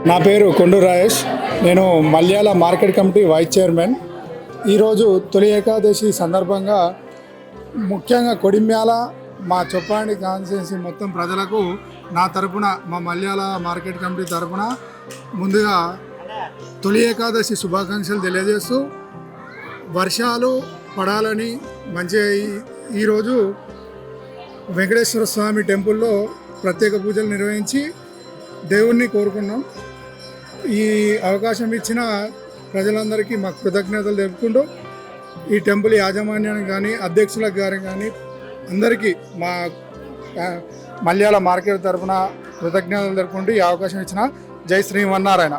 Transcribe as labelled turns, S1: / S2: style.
S1: నా పేరు కొండూరు రాయేష్. నేను Malyala market committee vice chairman. ఈరోజు తొలి ఏకాదశి సందర్భంగా ముఖ్యంగా కొడిమ్యాల మా చొప్పాండి కాన్స్టిట్యున్సీ మొత్తం ప్రజలకు నా తరపున, మా మల్యాల మార్కెట్ కమిటీ తరపున ముందుగా తొలి ఏకాదశి శుభాకాంక్షలు తెలియజేస్తూ, వర్షాలు పడాలని మంచిగా ఈరోజు వెంకటేశ్వర స్వామి టెంపుల్లో ప్రత్యేక పూజలు నిర్వహించి దేవుణ్ణి కోరుకున్నాం. ఈ అవకాశం ఇచ్చిన ప్రజలందరికీ మా కృతజ్ఞతలు తెలుపుకుంటూ, ఈ టెంపుల్ యాజమాన్యానికి కానీ అధ్యక్షులకు గారికి కానీ అందరికీ మా మల్యాల మార్కెట్ తరఫున కృతజ్ఞతలు తెలుపుకుంటూ ఈ అవకాశం ఇచ్చిన జై శ్రీమన్నారాయణ.